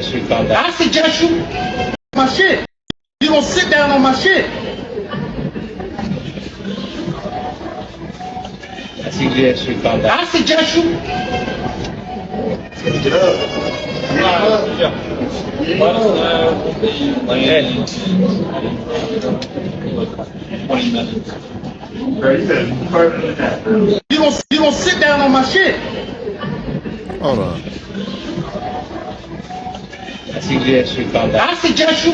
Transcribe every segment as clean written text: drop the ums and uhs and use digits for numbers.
I suggest you my shit. You gonna sit down on my shit. I suggest you. You gonna sit down on my shit. Hold on. I suggest you.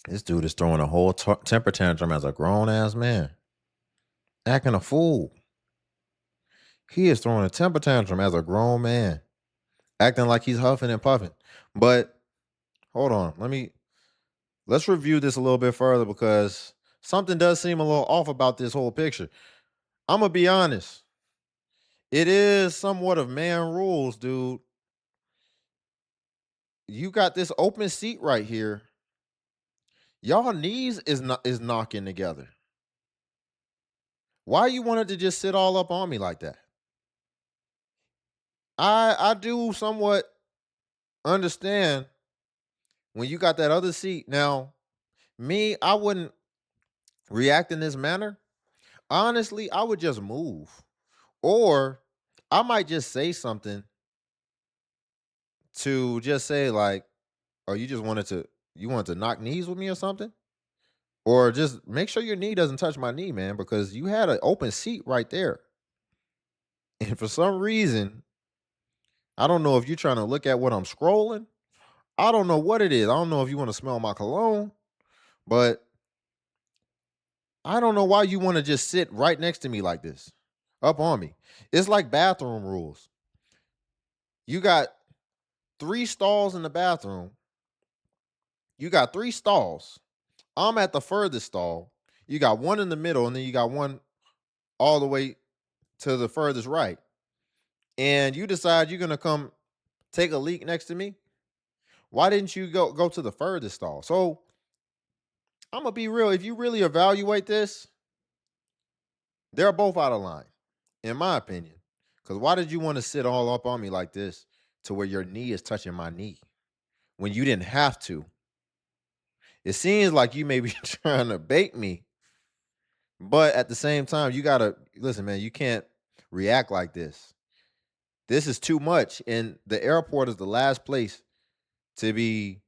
This dude is throwing a whole temper tantrum as a grown ass man, acting a fool. He is throwing a temper tantrum as a grown man, acting like he's huffing and puffing. But hold on, let's review this a little bit further because something does seem a little off about this whole picture. I'm gonna be honest. It is somewhat of man rules, dude. You got this open seat right here. Y'all knees is knocking together. Why you wanted to just sit all up on me like that? I do somewhat understand when you got that other seat. Now, me, I wouldn't react in this manner. Honestly, I would just move. Or I might just say something to just say like, oh, you wanted to knock knees with me or something? Or just make sure your knee doesn't touch my knee, man, because you had an open seat right there. And for some reason, I don't know if you're trying to look at what I'm scrolling. I don't know what it is. I don't know if you want to smell my cologne, but I don't know why you want to just sit right next to me like this, up on me. It's like bathroom rules. You got 3 stalls in the bathroom. You got 3 stalls. I'm at the furthest stall. You got one in the middle, and then you got one all the way to the furthest right. And you decide you're gonna come take a leak next to me. Why didn't you go to the furthest stall? So I'm gonna be real. If you really evaluate this, they're both out of line, in my opinion. Because why did you want to sit all up on me like this to where your knee is touching my knee when you didn't have to? It seems like you may be trying to bait me, but at the same time, you gotta listen, man. You can't react like this. This is too much, and the airport is the last place to be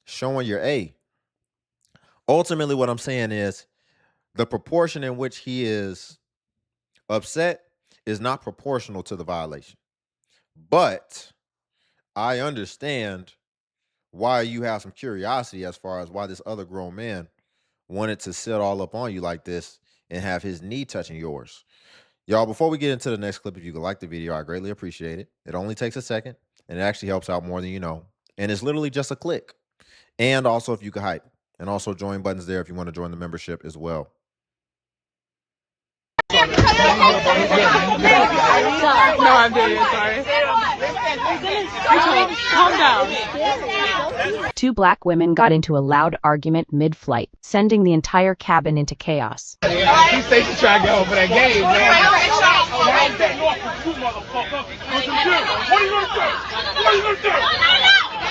showing your A. Ultimately, what I'm saying is the proportion in which he is upset is not proportional to the violation. But I understand why you have some curiosity as far as why this other grown man wanted to sit all up on you like this and have his knee touching yours. Y'all, before we get into the next clip, if you could like the video, I greatly appreciate it. It only takes a second and it actually helps out more than you know. And it's literally just a click. And also, if you could hype, and also join buttons there if you want to join the membership as well. No, I'm doing it. Sorry. Calm down. Two black women got into a loud argument mid-flight, sending the entire cabin into chaos. He said she's trying to get over that game, man. What are you gonna do? What are you gonna do?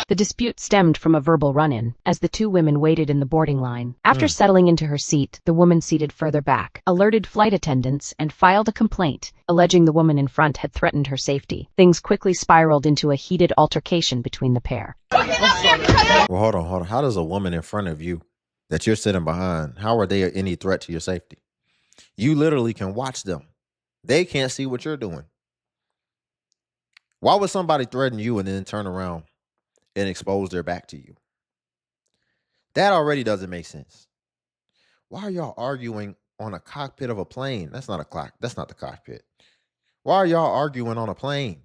The dispute stemmed from a verbal run-in, as the two women waited in the boarding line. After settling into her seat, the woman seated further back alerted flight attendants and filed a complaint, alleging the woman in front had threatened her safety. Things quickly spiraled into a heated altercation between the pair. Well, hold on. How does a woman in front of you that you're sitting behind, how are they any threat to your safety? You literally can watch them. They can't see what you're doing. Why would somebody threaten you and then turn around and expose their back to you? That already doesn't make sense. Why are y'all arguing on a cockpit of a plane? That's not a clock. That's not the cockpit. Why are y'all arguing on a plane?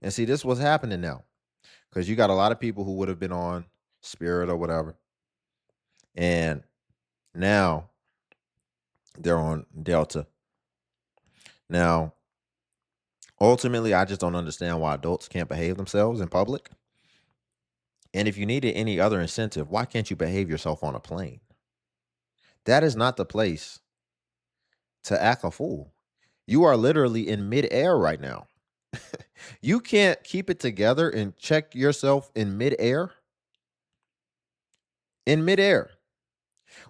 And see, this was happening now because you got a lot of people who would have been on Spirit or whatever. And now they're on Delta. Now, ultimately, I just don't understand why adults can't behave themselves in public. And if you needed any other incentive, why can't you behave yourself on a plane? That is not the place to act a fool. You are literally in midair right now. You can't keep it together and check yourself in midair. In midair.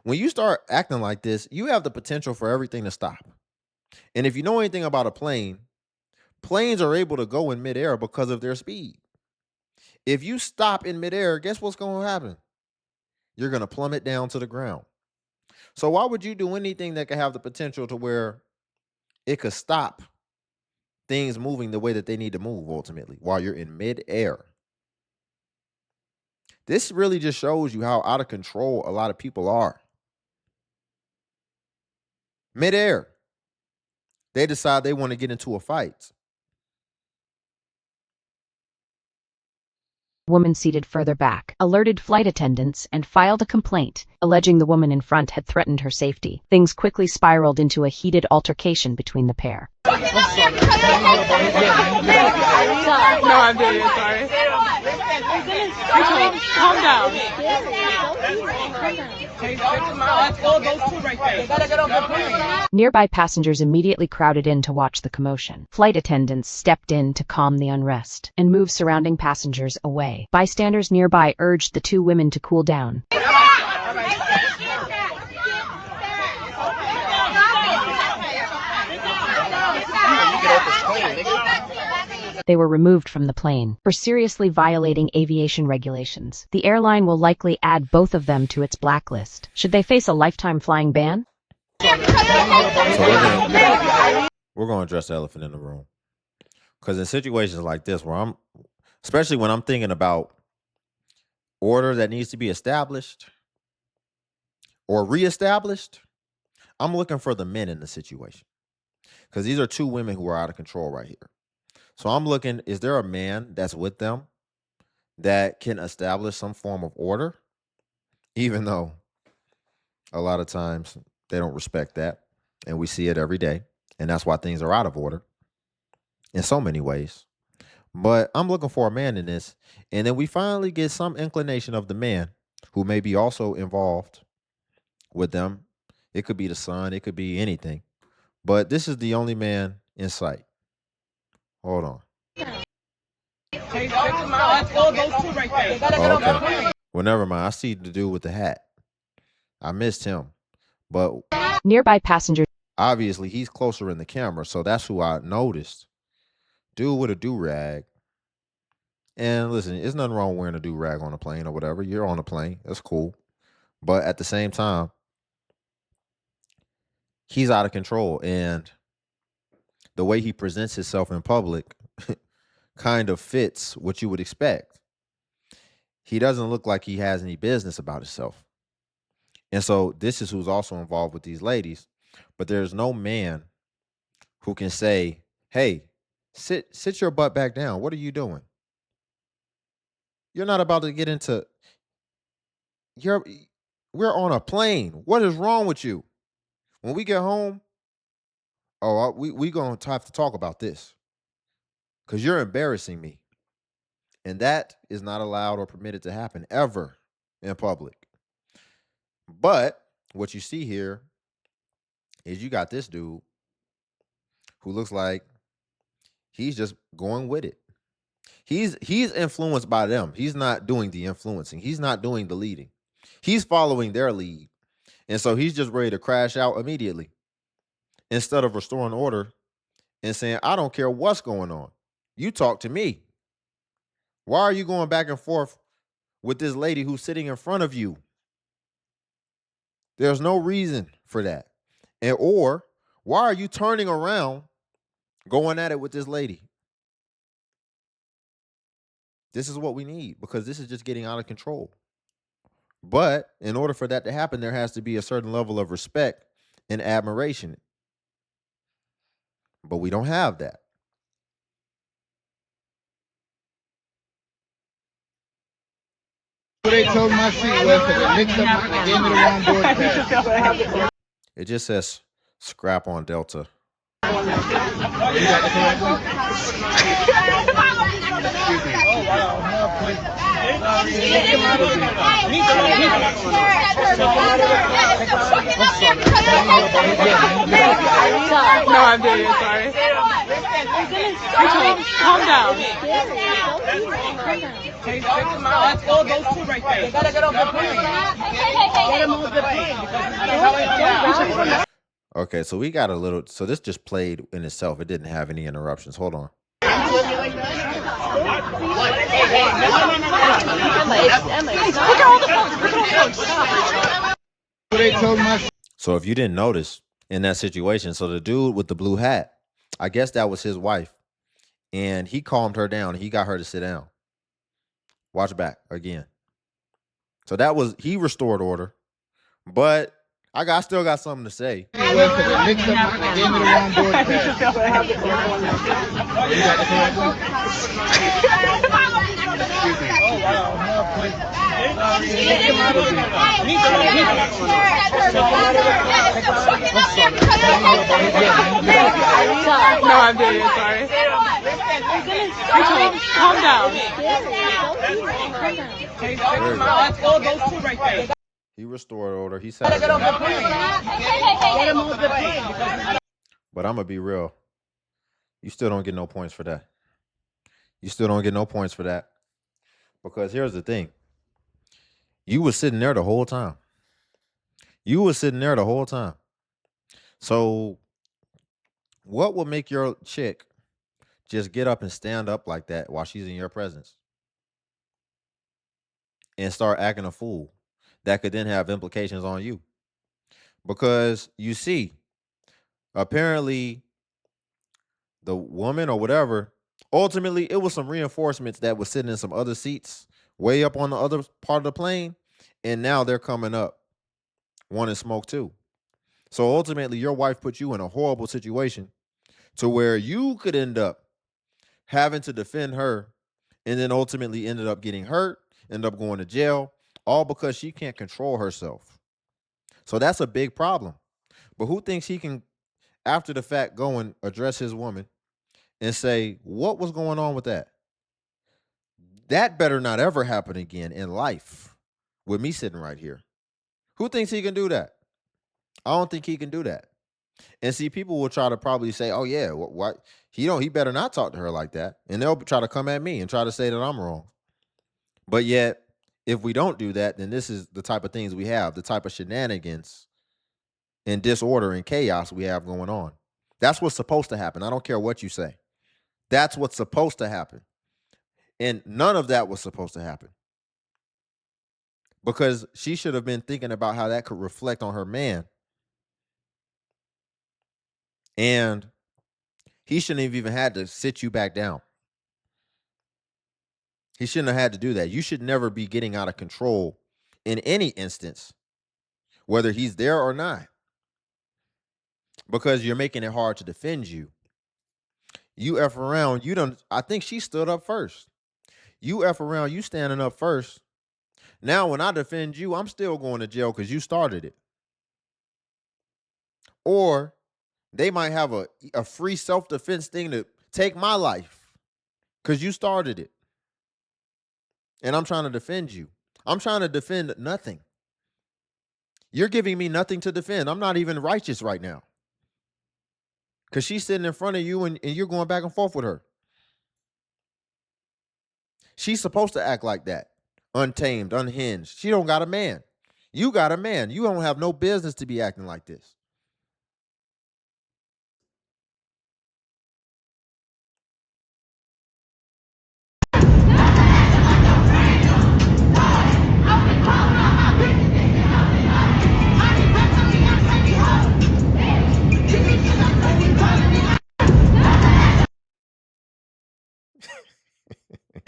When you start acting like this, you have the potential for everything to stop. And if you know anything about a plane, planes are able to go in midair because of their speed. If you stop in midair, guess what's going to happen? You're going to plummet down to the ground. So why would you do anything that could have the potential to where it could stop things moving the way that they need to move ultimately while you're in midair? This really just shows you how out of control a lot of people are. Midair. They decide they want to get into a fight. Woman seated further back alerted flight attendants and filed a complaint, alleging the woman in front had threatened her safety. Things quickly spiraled into a heated altercation between the pair. No, I'm doing it. Sorry. Calm down. Nearby passengers immediately crowded in to watch the commotion. Flight attendants stepped in to calm the unrest and move surrounding passengers away. Bystanders nearby urged the two women to cool down. They were removed from the plane for seriously violating aviation regulations. The airline will likely add both of them to its blacklist, should they face a lifetime flying ban. So we're going to address the elephant in the room. Because in situations like this, where especially when I'm thinking about order that needs to be established or reestablished, I'm looking for the men in the situation. Because these are two women who are out of control right here. So I'm looking, is there a man that's with them that can establish some form of order? Even though a lot of times they don't respect that. And we see it every day. And that's why things are out of order in so many ways. But I'm looking for a man in this. And then we finally get some inclination of the man who may be also involved with them. It could be the son. It could be anything. But this is the only man in sight. Hold on. Okay. Well, never mind. I see the dude with the hat. I missed him. But Nearby passengers obviously he's closer in the camera, so that's who I noticed. Dude with a do-rag. And listen, there's nothing wrong with wearing a do-rag on a plane or whatever. You're on a plane. That's cool. But at the same time, he's out of control. And the way he presents himself in public kind of fits what you would expect. He doesn't look like he has any business about himself. And so this is who's also involved with these ladies. But there's no man who can say, hey, sit your butt back down. What are you doing? You're not about to get into, we're on a plane. What is wrong with you? When we get home, we going to have to talk about this because you're embarrassing me. And that is not allowed or permitted to happen ever in public. But what you see here is you got this dude who looks like he's just going with it. He's influenced by them. He's not doing the influencing. He's not doing the leading. He's following their lead. And so he's just ready to crash out immediately instead of restoring order and saying, I don't care what's going on. You talk to me. Why are you going back and forth with this lady who's sitting in front of you? There's no reason for that. Or why are you turning around going at it with this lady? This is what we need because this is just getting out of control. But in order for that to happen, there has to be a certain level of respect and admiration. But we don't have that. They told my seat was because it mixed up and gave me the wrong board pass. It just says scrap on Delta. You got the correct one? Excuse me. No, I'm doing it. Sorry. Calm down. That's all those two right there. They gotta get off the plane. Get them off the plane. Okay, so we got a little. So this just played in itself. It didn't have any interruptions. Hold on. So if you didn't notice in that situation, so the dude with the blue hat, I guess that was his wife, and he calmed her down. He got her to sit down. Watch back again. So that was, he restored order, but I still got something to say. No, I'm doing it. Sorry. Calm down. That's all those two right there. He restored order. He said, Get off the plane. Get them off the plane. but I'm gonna be real. You still don't get no points for that. You still don't get no points for that. Because here's the thing. You was sitting there the whole time. You was sitting there the whole time. So what would make your chick just get up and stand up like that while she's in your presence and start acting a fool that could then have implications on you? Because you see, apparently the woman or whatever, ultimately it was some reinforcements that was sitting in some other seats way up on the other part of the plane, and now they're coming up wanting smoke too. So ultimately your wife put you in a horrible situation to where you could end up having to defend her, and then ultimately ended up getting hurt, end up going to jail, all because she can't control herself. So that's a big problem. But who thinks he can, after the fact, go and address his woman and say, what was going on with that? That better not ever happen again in life with me sitting right here. Who thinks he can do that? I don't think he can do that. And see, people will try to probably say, oh yeah, what he better not talk to her like that. And they'll try to come at me and try to say that I'm wrong. But yet, if we don't do that, then this is the type of things we have, the type of shenanigans and disorder and chaos we have going on. That's what's supposed to happen. I don't care what you say. That's what's supposed to happen. And none of that was supposed to happen. Because she should have been thinking about how that could reflect on her man. And he shouldn't have even had to sit you back down. He shouldn't have had to do that. You should never be getting out of control in any instance, whether he's there or not, because you're making it hard to defend you. You F around, I think she stood up first. You F around, you standing up first. Now, when I defend you, I'm still going to jail because you started it. Or they might have a free self-defense thing to take my life because you started it. And I'm trying to defend you. I'm trying to defend nothing. You're giving me nothing to defend. I'm not even righteous right now. Because she's sitting in front of you and you're going back and forth with her. She's supposed to act like that. Untamed, unhinged. She don't got a man. You got a man. You don't have no business to be acting like this.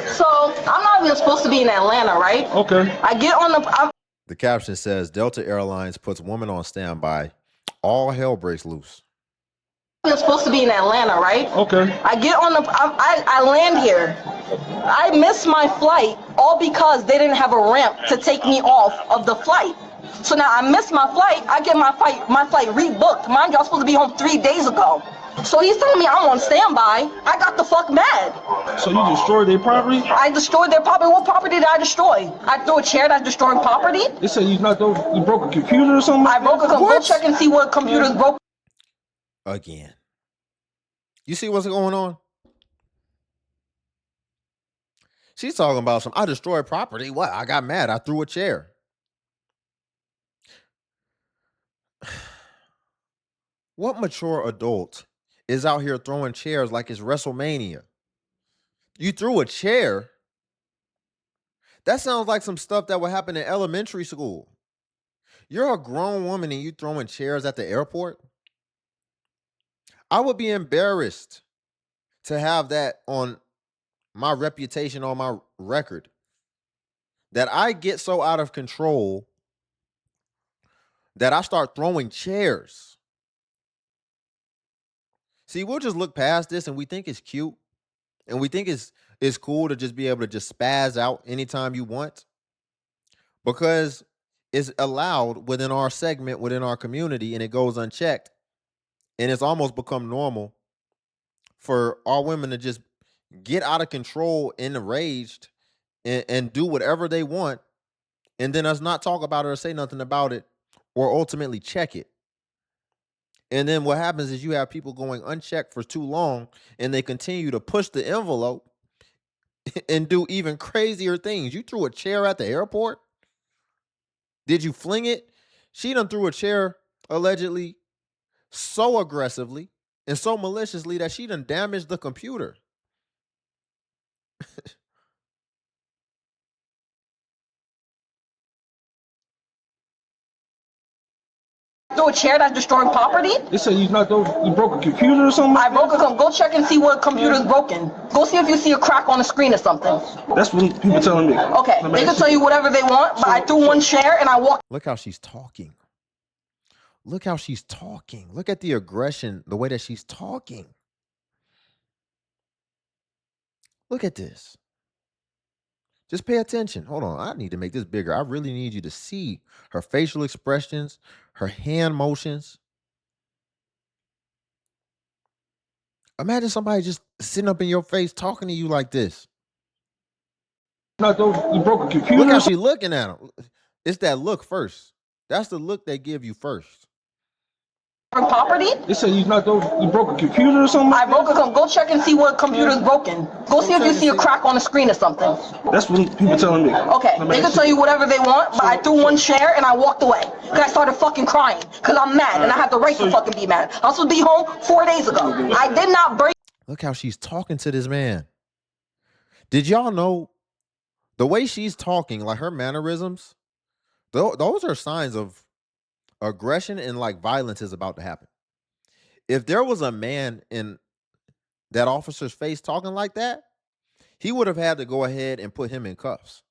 So I'm not even supposed to be in Atlanta, right? Okay. I get on the. The caption says, Delta Airlines puts woman on standby. All hell breaks loose. I'm supposed to be in Atlanta, right? Okay. I get on the. I land here. I miss my flight all because they didn't have a ramp to take me off of the flight. So now I miss my flight. I get my flight rebooked. Mind you, I was supposed to be home 3 days ago. So he's telling me I'm on standby. I got the fuck mad. So you destroyed their property? I destroyed their property. What property did I destroy? I threw a chair that's destroying property. They said you broke a computer or something? I broke a computer. Go check and see what computers broke. Again. You see what's going on? She's talking about I destroyed property. What? I got mad. I threw a chair. What mature adult is out here throwing chairs like it's WrestleMania? You threw a chair? That sounds like some stuff that would happen in elementary school. You're a grown woman and you throwing chairs at the airport? I would be embarrassed to have that on my reputation, on my record, that I get so out of control that I start throwing chairs. See, we'll just look past this and we think it's cute and we think it's cool to just be able to just spaz out anytime you want because it's allowed within our segment, within our community, and it goes unchecked. And it's almost become normal for our women to just get out of control and enraged and do whatever they want, and then us not talk about it or say nothing about it or ultimately check it. And then what happens is you have people going unchecked for too long and they continue to push the envelope and do even crazier things. You threw a chair at the airport? Did you fling it? She done threw a chair allegedly so aggressively and so maliciously that she done damaged the computer. Throw a chair that's destroying property? They say you broke a computer or something? I broke a go check and see what computer's broken. Go see if you see a crack on the screen or something. That's what people telling me. Okay, they can tell you whatever they want, but I threw one chair and I walked. Look how she's talking. Look how she's talking. Look at the aggression, the way that she's talking. Look at this. Just pay attention. Hold on. I need to make this bigger. I really need you to see her facial expressions, her hand motions. Imagine somebody just sitting up in your face talking to you like this. You broke a computer? Look how she's looking at him. It's that look first. That's the look they give you first. Property? They say you broke a computer or something? I broke a go check and see what computer's broken. Go see if you see a crack on the screen or something. That's what people telling me. Okay, they can tell you whatever they want, but I threw one chair and I walked away. Because I started fucking crying. Because I'm mad and I have the right to fucking be mad. I was supposed to be home 4 days ago. I did not break. Look how she's talking to this man. Did y'all know the way she's talking, like her mannerisms, those are signs of aggression and like violence is about to happen. If there was a man in that officer's face talking like that, he would have had to go ahead and put him in cuffs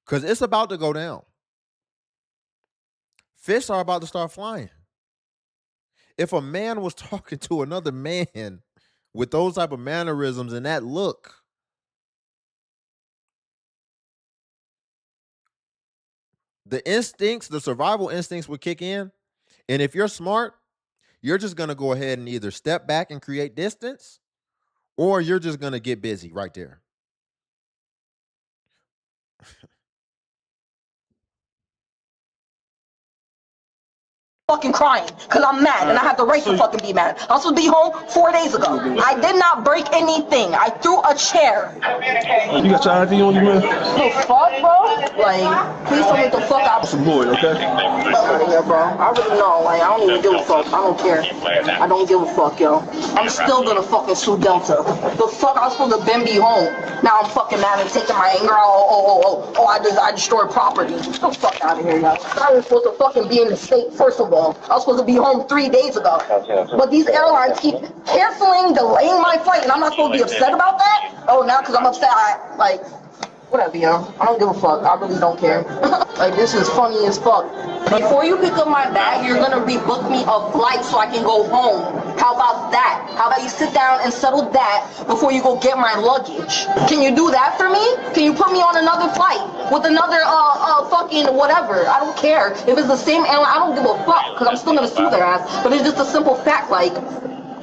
because it's about to go down. Fists are about to start flying. If a man was talking to another man with those type of mannerisms and that look, the instincts, the survival instincts would kick in. And if you're smart, you're just going to go ahead and either step back and create distance, or you're just going to get busy right there. Fucking crying because I'm mad and I have the right to fucking be mad. I was supposed to be home 4 days ago. I did not break anything. I threw a chair. You got your ID on you, man? The fuck, bro? Like, please tell me what the fuck I was. Some boy, okay? Yeah, bro. I really know. Like, I don't even give a fuck. I don't care. I don't give a fuck, yo. I'm still gonna fucking sue Delta. The fuck? I was supposed to then be home. Now I'm fucking mad and taking my anger out. I destroyed property. Get the fuck out of here, yo. I was supposed to fucking be in the state, first of all. I was supposed to be home 3 days ago. But these airlines keep canceling, delaying my flight, and I'm not supposed to be upset about that? Oh, now because I'm upset, whatever, yo. I don't give a fuck. I really don't care. Like, this is funny as fuck. Before you pick up my bag, you're gonna rebook me a flight so I can go home. How about that? How about you sit down and settle that before you go get my luggage? Can you do that for me? Can you put me on another flight with another fucking whatever? I don't care. If it's the same airline, I don't give a fuck because I'm still gonna sue their ass. But it's just a simple fact, like,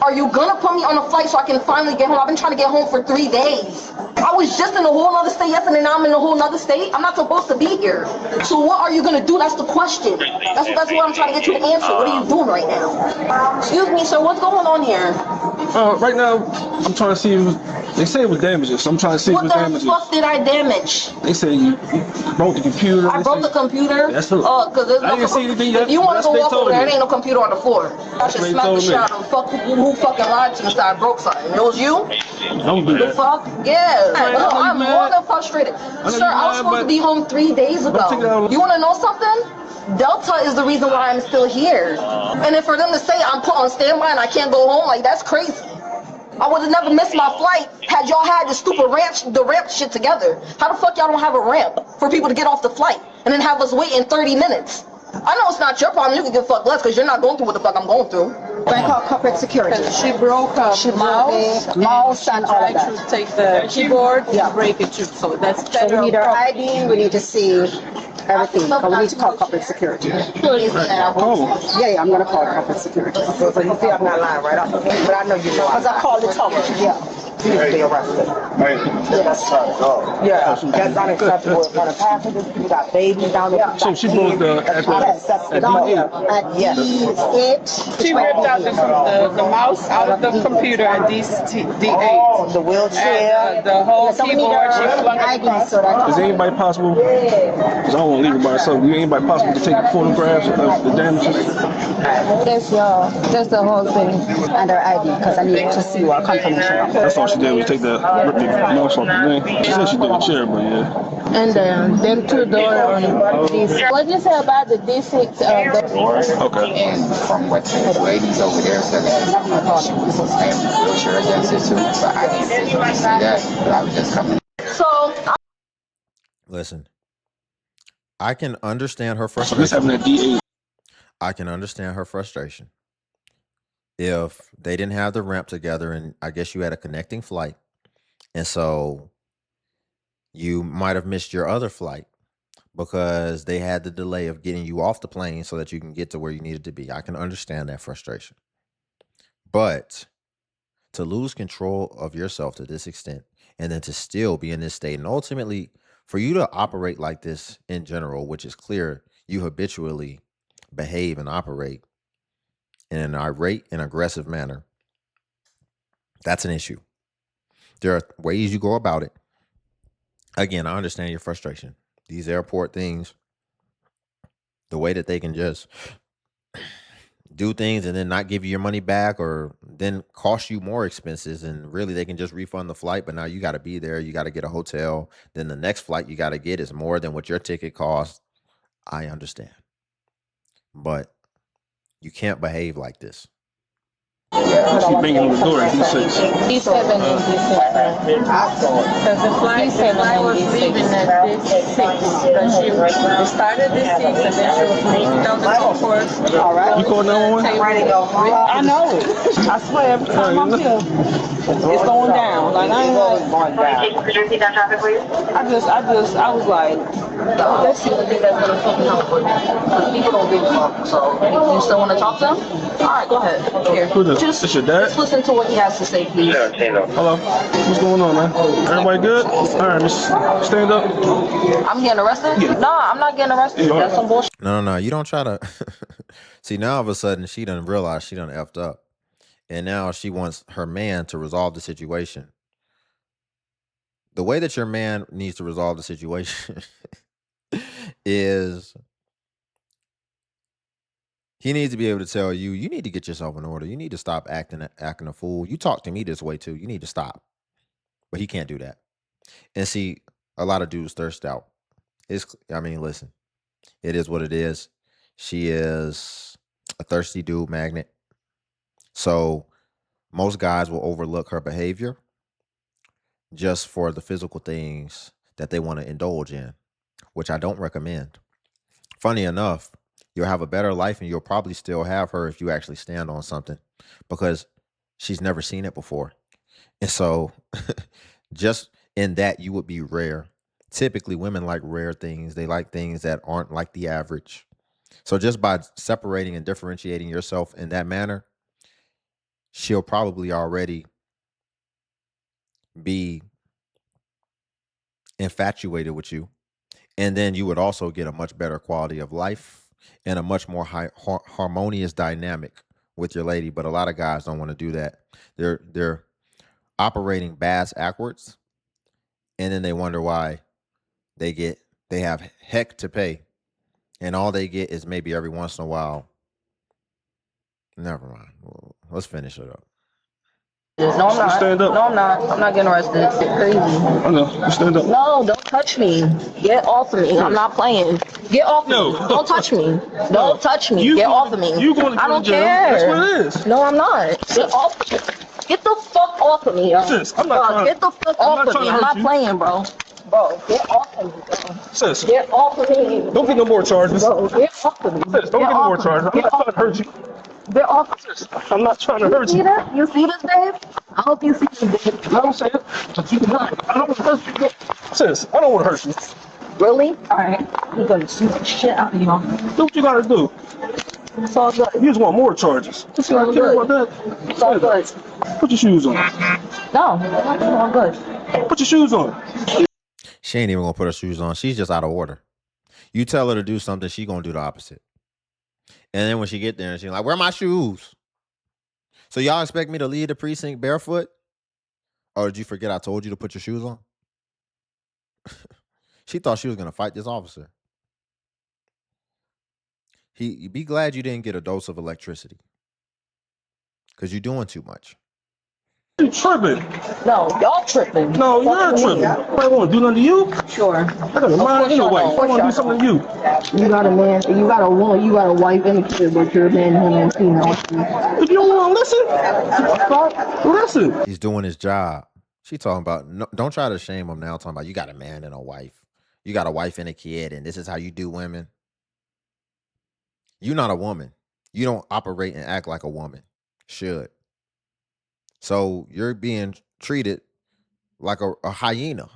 are you gonna put me on a flight so I can finally get home? I've been trying to get home for 3 days. I was just in a whole other state yesterday, now I'm in a whole other state. I'm not supposed to be here. So what are you gonna do? That's the question. That's what I'm trying to get you to answer. What are you doing right now? Excuse me, sir, what's going on here? Right now, I'm trying to see if They say it was damages, so I'm trying to see if What it was the damages. fuck did I damage? They say you broke the computer. I broke the computer. That's a- Because there's I didn't see anything yet. If you want to That's go what they walk told over there, me. there ain't no computer on the floor. I should what they smack the told shit me. out of fuck who fucking lied to you and said I broke something. It was you? Don't do The that. fuck? Yeah. I know you I'm mad. more than frustrated. know Sir, you I was mad, supposed to but be home 3 days take it out ago. on- You want to know something? Delta is the reason why I'm still here. And if for them to say I'm put on standby and I can't go home, like that's crazy. I would have never missed my flight had y'all had the stupid ramp shit together. How the fuck y'all don't have a ramp for people to get off the flight and then have us wait in 30 minutes? I know it's not your problem. You can get fucked less because you're not going through what the fuck I'm going through. I call corporate security. She broke her Mouse and all of tried to that. take the keyboard Yeah. and break it too. So that's So we need her ID, we need to see everything, but we need to call corporate security. Oh, Yeah, I'm gonna call corporate security. So you see I'm not lying, right? But I know you know. Because I called the tower, yeah. You need to be arrested. Yeah, that's unacceptable in front of passengers. People got babies down there. so she broke the Yes, that's down here. At D8. She ripped out the mouse out of the computer at D8. The wheelchair. And the whole So we need keyboard, she her flung it ID across. so that. is anybody possible? Because I don't want to leave it by herself. Is anybody possible to take photographs of the damages? That's the whole thing. And her ID, because I need to see her confirmation of it. That's all she did was take the rip the mouse off the thing. She said she did a chair, but yeah. And them two doors on D6. What did you say about the D6? Okay. And from what the ladies over there said, she was in a wheelchair against it too. So I didn't see that, but I was just coming. So Listen, I can understand her So this frustration. happened at D8. I can understand her frustration. If they didn't have the ramp together and I guess you had a connecting flight, and so you might have missed your other flight because they had the delay of getting you off the plane so that you can get to where you needed to be. I can understand that frustration. But to lose control of yourself to this extent and then to still be in this state, and ultimately for you to operate like this in general, which is clear, you habitually behave and operate in an irate and aggressive manner, that's an issue. There are ways you go about it. Again, I understand your frustration. These airport things, the way that they can just do things and then not give you your money back or then cost you more expenses, and really they can just refund the flight, but now you got to be there, you got to get a hotel, then the next flight you got to get is more than what your ticket costs. I understand. But you can't behave like this. She banging on the door at D6. D7 and D6. Because the flight was leaving at D6. But she started D6 and then she was moving down the concourse. All right. You called 911? I know. I swear every time I'm here, it's going down. Like I ain't like. I was like, that's the only thing that's gonna fucking help with because people don't give a fuck. So you still want to talk to him? All right, go ahead. Here. Who's this? This your dad? Just listen to what he has to say, please. Hello. What's going on, man? Everybody good? All right, miss. Stand up. I'm getting arrested? Yeah. No, I'm not getting arrested. Yeah. That's some bullshit. No. You don't try to see, now all of a sudden she done realized she done effed up. And now she wants her man to resolve the situation. The way that your man needs to resolve the situation is he needs to be able to tell you, you need to get yourself in order. You need to stop acting a fool. You talk to me this way too. You need to stop. But he can't do that. And see, a lot of dudes thirst out. Listen, it is what it is. She is a thirsty dude magnet. So most guys will overlook her behavior just for the physical things that they want to indulge in, which I don't recommend. Funny enough, you'll have a better life and you'll probably still have her if you actually stand on something, because she's never seen it before. And so just in that, you would be rare. Typically, women like rare things. They like things that aren't like the average. So just by separating and differentiating yourself in that manner, she'll probably already be infatuated with you. And then you would also get a much better quality of life and a much more harmonious dynamic with your lady. But a lot of guys don't want to do that. They're operating bass backwards, and then they wonder why they have heck to pay, and all they get is maybe every once in a while. Never mind. Well, let's finish it up. No, I'm not. Stand up. No, I'm not. I'm not getting arrested. It's crazy. I know. You stand up. No, don't touch me. Get off of me. I'm not playing. Get off of me. Don't touch me. Don't touch me. Get off of me. You going to I don't jail. care. That's what it is. No, I'm not. Get off. Get the fuck off of me, yo. Sis, I'm not trying. Get the fuck off of me. I'm not playing, bro. Bro, get off of me, bro. Sis, Get off of me. don't get no more charges. Bro, get off of me. Sis, don't get no more charges. I'm not trying to hurt you. Get off of me. Sis, I'm not trying to hurt You see you. that? You see this, babe? I hope you see this, babe. I don't say it. But you can I don't want to hurt you. Sis, I don't want to hurt you. Really? Alright. You're gonna shoot the shit out of you. Do what you gotta do. It's all good. You just want more charges. It's all You want good. that? It's all good. Put your shoes on. No, it's all good. Put your shoes on. She ain't even gonna put her shoes on. She's just out of order. You tell her to do something, she gonna do the opposite. And then when she get there, she's like, "Where are my shoes?" So y'all expect me to leave the precinct barefoot? Or did you forget I told you to put your shoes on? She thought she was gonna fight this officer. Be glad you didn't get a dose of electricity, because you're doing too much. You tripping? No, y'all tripping. No, you're tripping. I want to do nothing to you? Sure. I got a mind and a wife. I want to do something to you. You got a man, you got a woman, you got a wife and a kid, but you're a man and a female. If you don't want to listen, listen. He's doing his job. She talking about, no, don't try to shame him now, talking about you got a man and a wife. You got a wife and a kid, and this is how you do women. You're not a woman. You don't operate and act like a woman should. So you're being treated like a hyena.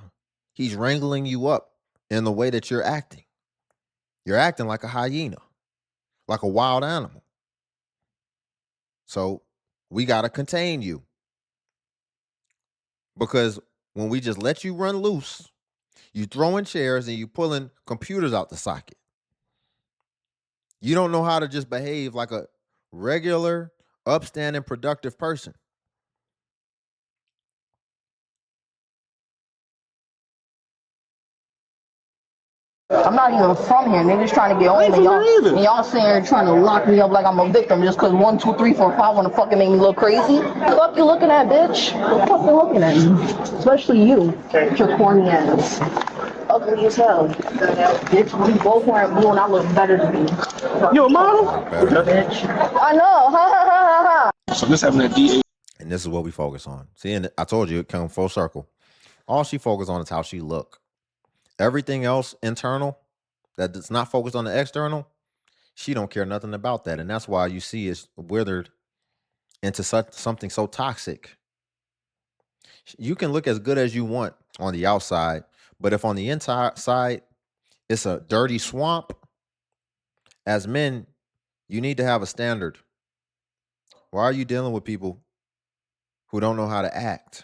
He's wrangling you up in the way that you're acting. You're acting like a hyena, like a wild animal. So we got to contain you. Because when we just let you run loose, you throwing chairs and you pulling computers out the socket. You don't know how to just behave like a regular, upstanding, productive person. I'm not even from here. Niggas trying to get on me. Y'all sitting here trying to lock me up like I'm a victim just because 1, 2, 3, 4, 5 want to fucking make me look crazy. The fuck you looking at, bitch? The fuck you looking at you? Especially you, with your corny ass. Ugly as hell. Bitch, we both wearing blue and I look better than you. You a model? Bitch. I know. Ha ha ha ha. So this happened at DA. And this is what we focus on. See, and I told you it come full circle. All she focused on is how she look. Everything else internal that does not focus on the external, she don't care nothing about that. And that's why you see it's withered into something so toxic. You can look as good as you want on the outside, but if on the inside it's a dirty swamp, as men, you need to have a standard. Why are you dealing with people who don't know how to act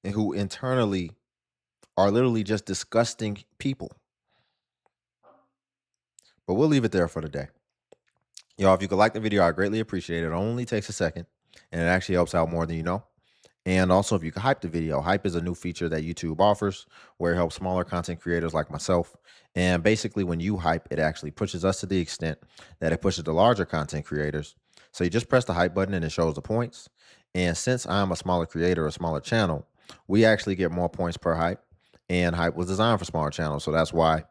and who internally are literally just disgusting people? But we'll leave it there for today. Y'all, if you could like the video, I greatly appreciate it. It only takes a second, and it actually helps out more than you know. And also, if you could hype the video. Hype is a new feature that YouTube offers where it helps smaller content creators like myself. And basically, when you hype, it actually pushes us to the extent that it pushes the larger content creators. So you just press the hype button and it shows the points. And since I'm a smaller creator, a smaller channel, we actually get more points per hype. And hype was designed for smaller channels, so that's why.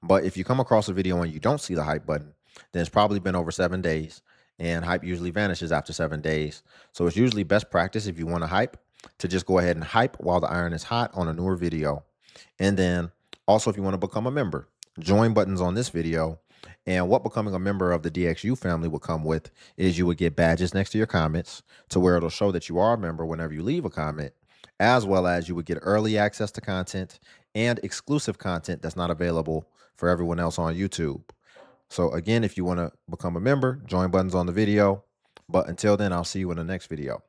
But if you come across a video and you don't see the hype button, then it's probably been over 7 days, and hype usually vanishes after 7 days. So it's usually best practice, if you want to hype, to just go ahead and hype while the iron is hot on a newer video. And then also, if you want to become a member, join buttons on this video. And what becoming a member of the DXU family will come with is you would get badges next to your comments to where it'll show that you are a member whenever you leave a comment, as well as you would get early access to content and exclusive content that's not available for everyone else on YouTube. So again, if you want to become a member, join buttons on the video. But until then, I'll see you in the next video.